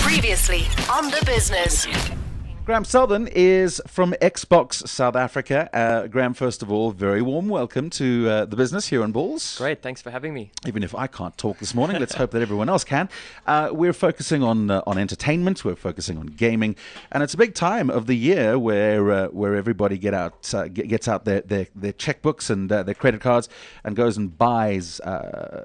Previously on The Business. Graeme Selvan is from Xbox South Africa. Graeme, first of all, very warm welcome to The Business here on Bulls. Great, thanks for having me. Even if I can't talk this morning, let's hope that everyone else can. We're focusing on entertainment, we're focusing on gaming, and it's a big time of the year where everybody gets out their checkbooks and their credit cards and goes and buys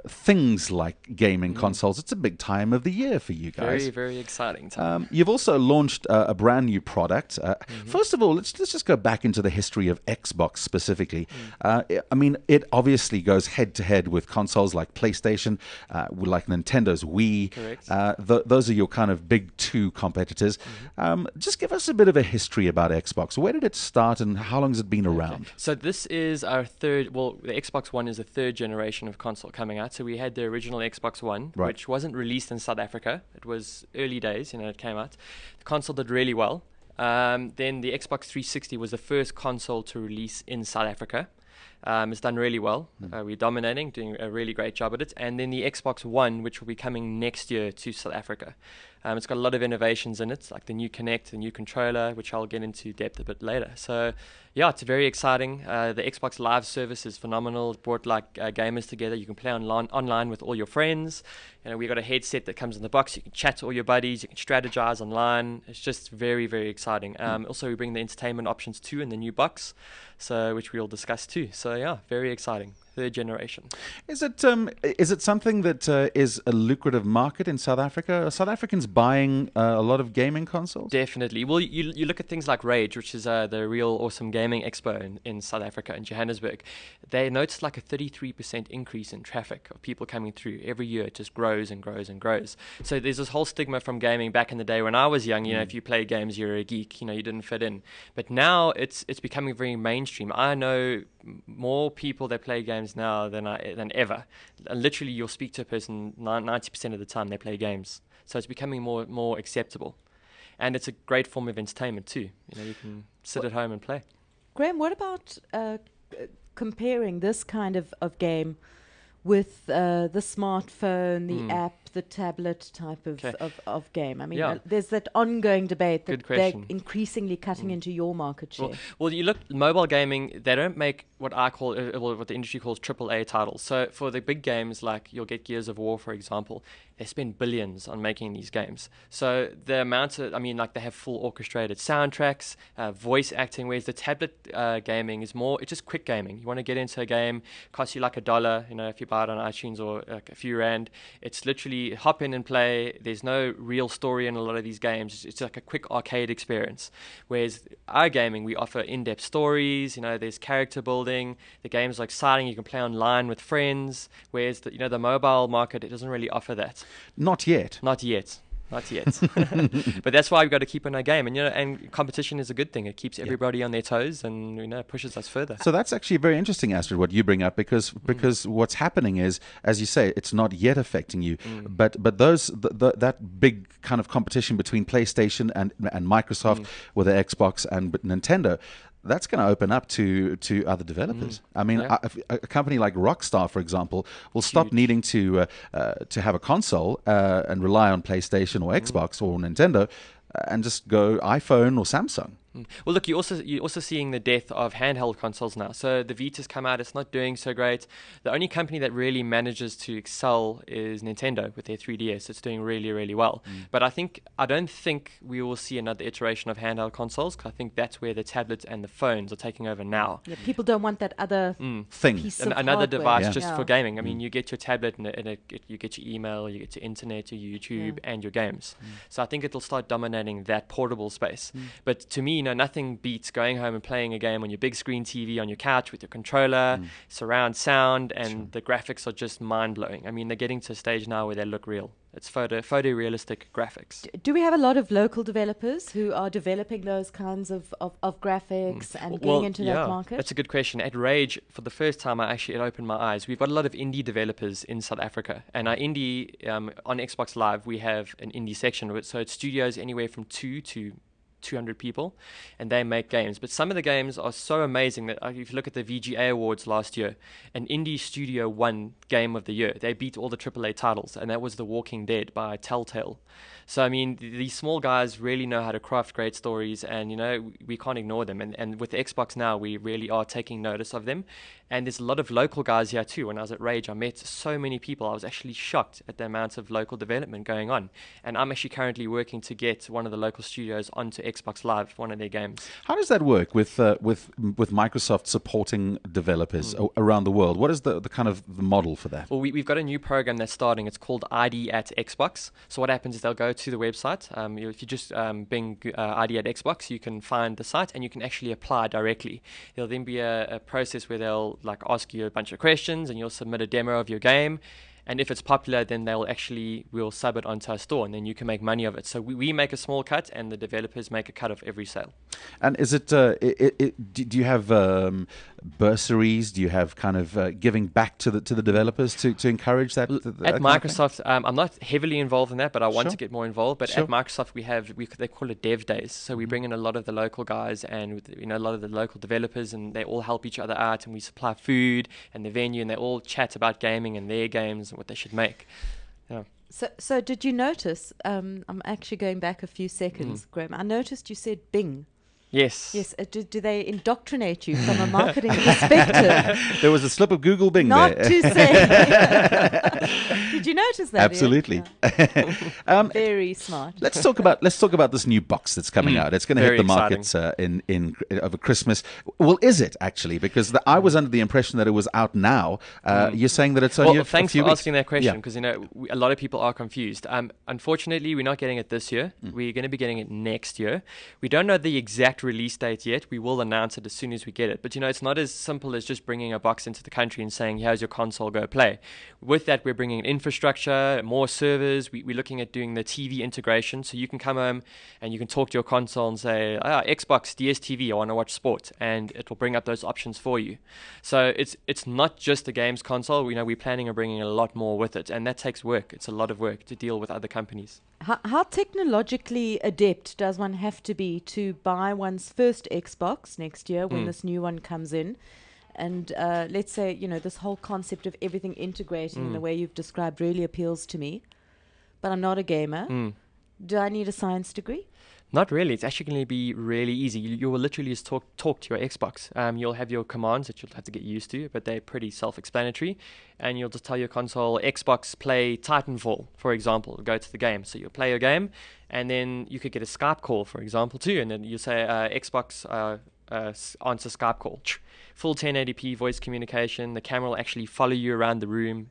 things like gaming consoles. It's a big time of the year for you guys. Very, very exciting time. You've also launched a brand new product. First of all, let's just go back into the history of Xbox specifically. I mean, it obviously goes head to head with consoles like PlayStation, like Nintendo's Wii. Correct. Those are your kind of big two competitors. Just give us a bit of a history about Xbox. Where did it start and how long has it been around? So this is our third, well, the Xbox One is the third generation of console coming out. So we had the original Xbox One, Right. which wasn't released in South Africa. It was early days, it came out. The console did really well. Then the Xbox 360 was the first console to release in South Africa. It's done really well. We're dominating, doing a really great job at it. And then the Xbox One, which will be coming next year to South Africa. It's got a lot of innovations in it, like the new Kinect, the new controller, which I'll get into depth a bit later. So, yeah, it's very exciting. The Xbox Live service is phenomenal. It brought gamers together. You can play online with all your friends. We've got a headset that comes in the box. You can chat to all your buddies. You can strategize online. It's just very, very exciting. Also, we bring the entertainment options too in the new box, so which we'll discuss too. So, yeah, very exciting. Third generation. Is it something that is a lucrative market in South Africa? Are South Africans buying a lot of gaming consoles? Definitely. Well, you look at things like Rage, which is the real awesome gaming expo in South Africa, in Johannesburg. They noticed like a 33% increase in traffic of people coming through every year. It just grows and grows and grows. So there's this whole stigma from gaming back in the day when I was young. If you play games, you're a geek. You didn't fit in. But now it's becoming very mainstream. I know more people that play games now than ever. Literally, you'll speak to a person 90% of the time they play games. So it's becoming more acceptable, and it's a great form of entertainment too. You can sit at home and play. Graeme, what about comparing this kind of game with the smartphone, the app, the tablet type of game? I mean, there's that ongoing debate that they're increasingly cutting into your market share. Well, you look, mobile gaming, they don't make what I call, what the industry calls AAA titles. So for the big games, like you'll get Gears of War, for example, they spend billions on making these games. So the amount of, they have full orchestrated soundtracks, voice acting, whereas the tablet gaming is more, it's just quick gaming. You want to get into a game, costs you like $1, if you buy it on iTunes, or like a few rand. It's literally hop in and play. There's no real story in a lot of these games. It's like a quick arcade experience. Whereas our gaming, we offer in-depth stories, there's character building. The game's exciting. You can play online with friends. Whereas the mobile market, it doesn't really offer that. Not yet. Not yet. But that's why we've got to keep on our game, and competition is a good thing. It keeps everybody on their toes, and pushes us further. So that's actually very interesting, Astrid, what you bring up, because what's happening is, as you say, it's not yet affecting you, but that big kind of competition between PlayStation and Microsoft with the Xbox and Nintendo, that's going to open up to other developers. I mean, a company like Rockstar, for example, will stop needing to have a console and rely on PlayStation or Xbox or Nintendo, and just go iPhone or Samsung. Well, look, you're also seeing the death of handheld consoles now. So the Vita's come out; it's not doing so great. The only company that really manages to excel is Nintendo with their 3DS. It's doing really, really well. But I don't think we will see another iteration of handheld consoles, because I think that's where the tablets and the phones are taking over now. Yeah, people don't want that other thing, piece of another hardware. device just for gaming. I mean, you get your tablet and you get your email, you get your internet, your YouTube, and your games. So I think it'll start dominating that portable space. But to me, nothing beats going home and playing a game on your big screen TV on your couch with your controller, surround sound, and the graphics are just mind-blowing. I mean, they're getting to a stage now where they look real. It's photorealistic graphics. Do we have a lot of local developers who are developing those kinds of graphics and getting into that market? That's a good question. At Rage, for the first time, it opened my eyes. We've got a lot of indie developers in South Africa, and our indie on Xbox Live, we have an indie section of it. So it's studios anywhere from 2 to 200 people, and they make games. But some of the games are so amazing that if you look at the VGA Awards last year, an indie studio won Game of the Year. They beat all the AAA titles, and that was The Walking Dead by Telltale. So, I mean, these small guys really know how to craft great stories, and, we can't ignore them. And with Xbox now, we really are taking notice of them. And there's a lot of local guys here too. When I was at Rage, I met so many people. I was actually shocked at the amount of local development going on. And I'm actually currently working to get one of the local studios onto Xbox Live, one of their games. How does that work with Microsoft supporting developers around the world? What is the kind of the model for that? Well, we've got a new program that's starting. It's called ID at Xbox. So what happens is they'll go to the website. If you just bing ID at Xbox, you can find the site and you can actually apply directly. There'll then be a process where they'll ask you a bunch of questions and you'll submit a demo of your game. And if it's popular, then we'll sub it onto our store, and then you can make money of it. So we make a small cut, and the developers make a cut of every sale. And is it? Do you have bursaries? Do you have kind of giving back to the developers to encourage that? At Microsoft, I'm not heavily involved in that, but I want Sure. to get more involved. But Sure. at Microsoft, they call it Dev Days. So we bring in a lot of the local guys and a lot of the local developers, and they all help each other out, and we supply food and the venue, and they all chat about gaming and their games and what they should make. Yeah. So did you notice? I'm actually going back a few seconds, Graeme. I noticed you said Bing. Yes. Yes. Do they indoctrinate you from a marketing perspective? There was a slip of Google Bing Not there. to say. Did you notice that? Absolutely. Yeah. Very smart. Let's talk about this new box that's coming out. It's going to hit Very the markets in over Christmas. Well, is it actually? Because I was under the impression that it was out now. You're saying that it's only a thanks few for weeks. asking that question, Yeah. because a lot of people are confused. Unfortunately, we're not getting it this year. We're going to be getting it next year. We don't know the exact release date yet. We will announce it as soon as we get it. But it's not as simple as just bringing a box into the country and saying, "Here's your console, go play." With that, we're bringing in infrastructure, more servers. We're looking at doing the TV integration, so you can come home and you can talk to your console and say, Xbox, DSTV, I want to watch sport, and it will bring up those options for you. So it's not just a games console. We're planning on bringing a lot more with it, and that takes work. It's a lot of work to deal with other companies. How technologically adept does one have to be to buy one's first Xbox next year when this new one comes in? And let's say, this whole concept of everything integrating in the way you've described really appeals to me. But I'm not a gamer. Do I need a science degree? Not really. It's actually going to be really easy. You will literally just talk to your Xbox. You'll have your commands that you'll have to get used to, but they're pretty self-explanatory. And you'll just tell your console, Xbox play Titanfall, for example, go to the game. So you'll play your game, and then you could get a Skype call, for example, too. And then you say, Xbox answer Skype call. Full 1080p voice communication. The camera will actually follow you around the room.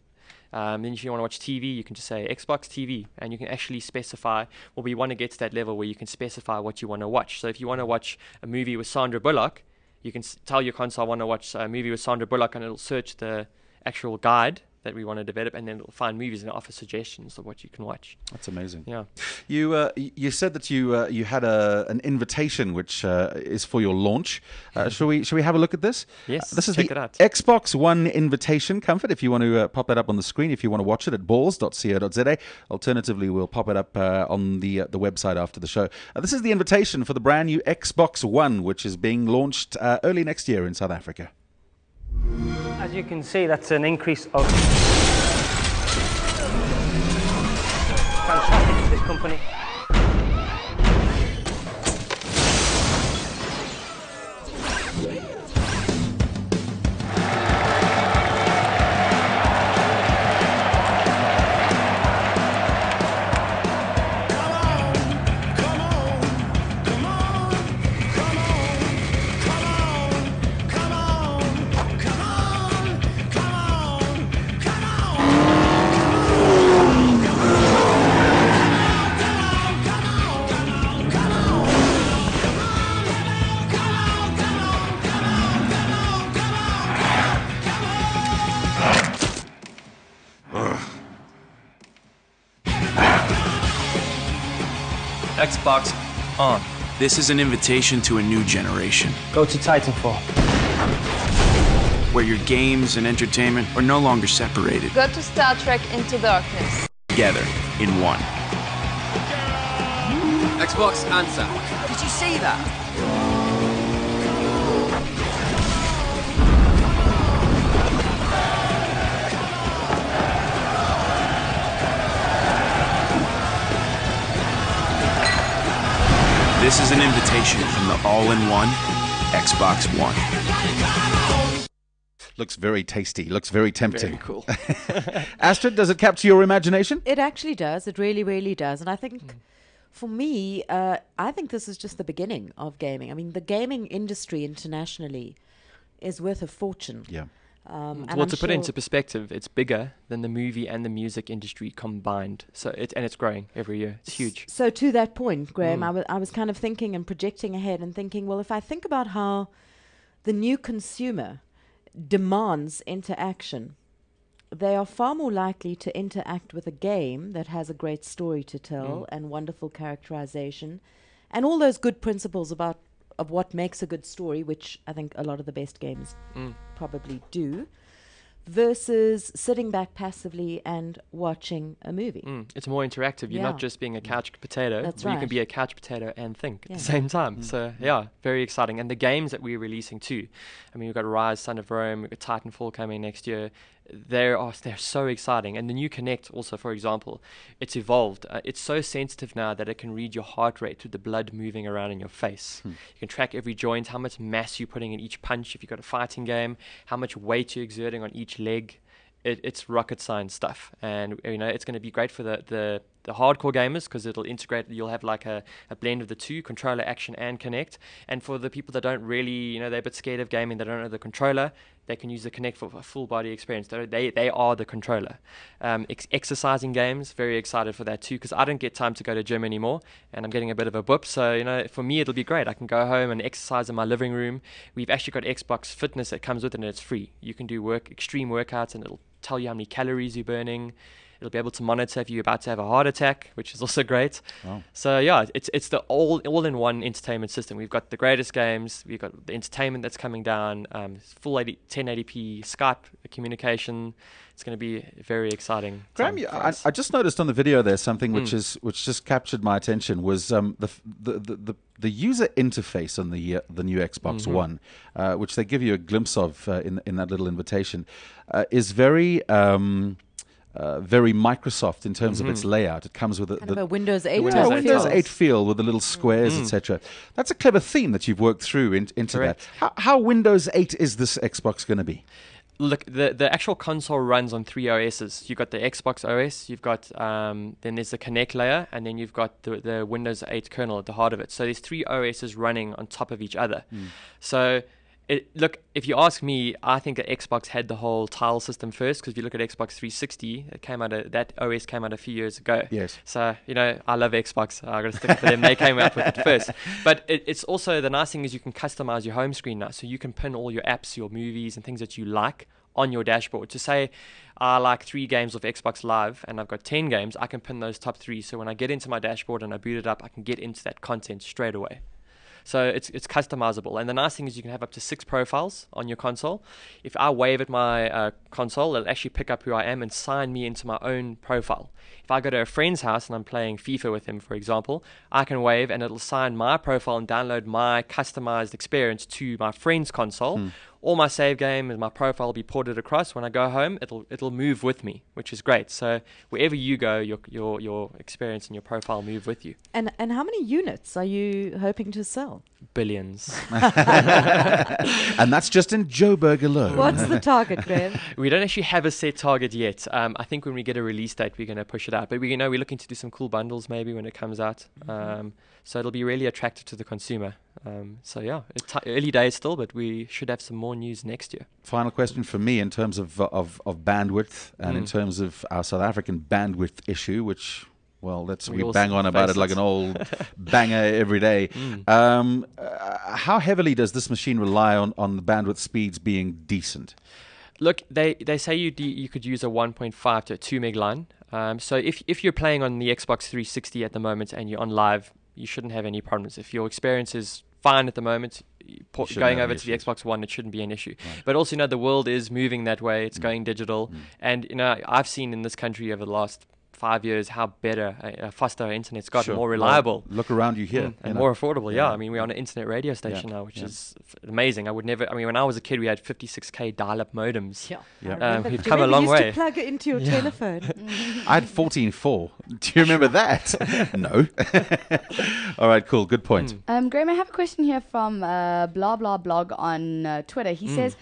Then if you want to watch TV, you can just say Xbox TV, and you can actually specify, we want to get to that level where you can specify what you want to watch. So if you want to watch a movie with Sandra Bullock, you can tell your console, I want to watch a movie with Sandra Bullock, and it'll search the actual guide that we want to develop, and then it'll find movies and offer suggestions of what you can watch. That's amazing. Yeah. You said that you had an invitation which is for your launch. Shall we have a look at this? Yes. This is check the it out. Xbox One invitation. Comfort. If you want to pop that up on the screen, if you want to watch it at balls.co.za. Alternatively, we'll pop it up on the website after the show. This is the invitation for the brand new Xbox One, which is being launched early next year in South Africa. As you can see, that's an increase of fantastic for this company. Xbox on. This is an invitation to a new generation, Go to Titanfall. where your games and entertainment are no longer separated, Go to Star Trek Into Darkness. together in one. Xbox answer. Did you see that? This is an invitation from the all-in-one Xbox One. Looks very tasty. Looks very tempting. Very cool. Astrid, does it capture your imagination? It actually does. It really, really does. And I think, for me, I think this is just the beginning of gaming. I mean, the gaming industry internationally is worth a fortune. Yeah. Well, to put it into perspective, it's bigger than the movie and the music industry combined. So it's growing every year. It's huge. So to that point, Graeme, I was kind of thinking and projecting ahead and thinking, well, if I think about how the new consumer demands interaction, they are far more likely to interact with a game that has a great story to tell and wonderful characterization and all those good principles of what makes a good story, which I think a lot of the best games probably do, versus sitting back passively and watching a movie. It's more interactive. You're not just being a couch potato. That's You right. can be a couch potato and think at the same time. So, very exciting. And the games that we're releasing too. I mean, we've got Rise, Son of Rome, we've got Titanfall coming next year. They're so exciting. And the new Kinect also, for example, it's evolved. It's so sensitive now that it can read your heart rate through the blood moving around in your face. You can track every joint, how much mass you're putting in each punch if you've got a fighting game, how much weight you're exerting on each leg. It's rocket science stuff, and it's going to be great for the hardcore gamers because it'll integrate. You'll have like a blend of the two, controller, action, and Kinect. And for the people that don't really, they're a bit scared of gaming, they don't know the controller, they can use the Kinect for a full body experience. They are the controller. Exercising games, very excited for that too, because I don't get time to go to gym anymore, and I'm getting a bit of a boop. So for me, it'll be great. I can go home and exercise in my living room. We've actually got Xbox Fitness that comes with it, and it's free. You can do extreme workouts, and it'll tell you how many calories you're burning. It'll be able to monitor if you're about to have a heart attack, which is also great. Wow. So it's the all-in-one entertainment system. We've got the greatest games. We've got the entertainment that's coming down. Full 1080p Skype communication. It's going to be very exciting. Graeme, I just noticed on the video there something which just captured my attention was the user interface on the new Xbox One, which they give you a glimpse of in that little invitation, is very very Microsoft in terms of its layout. It comes with Kind of a Windows 8 Windows 8 feel with the little squares, etc. That's a clever theme that you've worked through into Correct. that. How Windows 8 is this Xbox going to be? Look, the actual console runs on 3 OSs. You've got the Xbox OS, you've got then there's the Kinect layer, and then you've got the Windows 8 kernel at the heart of it. So there's 3 OSs running on top of each other. So look, if you ask me, I think that Xbox had the whole tile system first, because if you look at Xbox 360, that OS came out a few years ago. Yes. So, I love Xbox. I got to stick it for them. They came out with it first. But it's also, the nice thing is you can customize your home screen now. So you can pin all your apps, your movies, and things that you like on your dashboard. To say I like 3 games of Xbox Live and I've got 10 games, I can pin those top 3. So when I get into my dashboard and I boot it up, I can get into that content straight away. So it's customizable. And the nice thing is you can have up to 6 profiles on your console. If I wave at my console, it'll actually pick up who I am and sign me into my own profile. If I go to a friend's house and I'm playing FIFA with him, for example, I can wave and it'll sign my profile and download my customized experience to my friend's console. All my save game and my profile will be ported across. When I go home, it'll move with me, which is great. So wherever you go, your experience and your profile move with you. And how many units are you hoping to sell? Billions. And that's just in Joburg alone. What's the target, Graeme? We don't actually have a set target yet. I think when we get a release date, we're going to push it out. But we're looking to do some cool bundles maybe when it comes out. So it'll be really attractive to the consumer. It's early days still, but we should have some more news next year. Final question for me in terms of bandwidth and in terms of our South African bandwidth issue, which, well, we bang on about it like an old banger every day. How heavily does this machine rely on the bandwidth speeds being decent? Look, they say you could use a 1.5 to a 2 meg line. So if you're playing on the Xbox 360 at the moment and you're on live, you shouldn't have any problems. If your experience is fine at the moment, going over to the Xbox One, it shouldn't be an issue. Right. But also, the world is moving that way. It's going digital. And, I've seen in this country over the last 5 years how better, faster our internet's got, Sure. more reliable. Well, look around you here. And more affordable, I mean, we're on an internet radio station now, which is amazing. I mean, when I was a kid, we had 56K dial-up modems. We'd come a long way. You used to plug it into your telephone. I had 14.4. Do you remember that? No. All right, cool. Good point. Graeme, I have a question here from blah blah blog on Twitter. He says,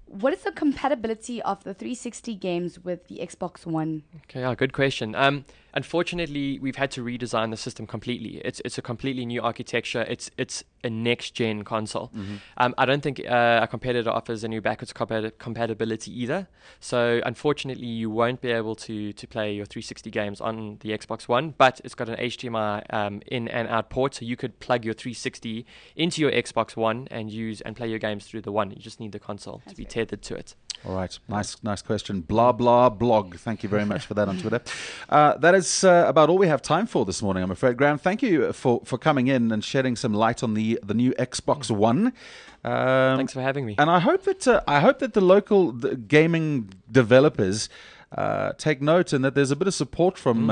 what is the compatibility of the 360 games with the Xbox One? Okay, good question. Unfortunately, we've had to redesign the system completely. It's a completely new architecture. It's a next-gen console. I don't think our competitor offers any backwards compatibility either. So unfortunately, you won't be able to play your 360 games on the Xbox One, but it's got an HDMI in and out port, so you could plug your 360 into your Xbox One and play your games through the one. You just need the console to be tethered to it. All right, nice question. Blah blah blog. Thank you very much for that on Twitter. That is about all we have time for this morning, I'm afraid. Graeme, thank you for coming in and shedding some light on the new Xbox One. Thanks for having me. And I hope that the local gaming developers take note, and that there's a bit of support from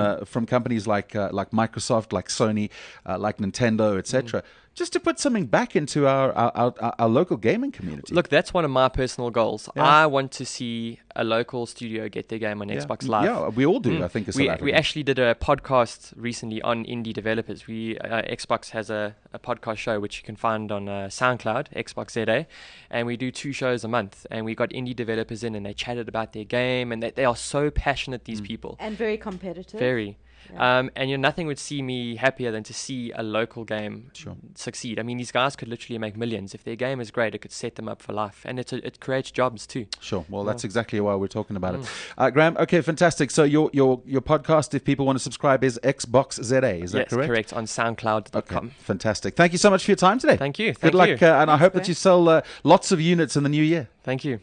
companies like Microsoft, like Sony, like Nintendo, etc. Just to put something back into our local gaming community. Look, that's one of my personal goals. Yeah. I want to see a local studio get their game on Xbox Live. Yeah, we all do, I think. We actually did a podcast recently on indie developers. Xbox has a podcast show which you can find on SoundCloud, Xbox ZA, and we do 2 shows a month. And we got indie developers in, and they chatted about their game, and they are so passionate, these people. And very competitive. Very. Yeah. And nothing would see me happier than to see a local game succeed. I mean, these guys could literally make millions. If their game is great, it could set them up for life. And it creates jobs too. Sure. Well, that's exactly why we're talking about it. Graeme, okay, fantastic. So your podcast, if people want to subscribe, is Xbox ZA, is that correct? Yes, correct, on SoundCloud.com. Okay, fantastic. Thank you so much for your time today. Thank you. Good luck, and I hope that you sell lots of units in the new year. Thank you.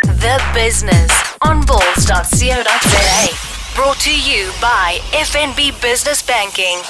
The Business on balls.co.za. Brought to you by FNB Business Banking.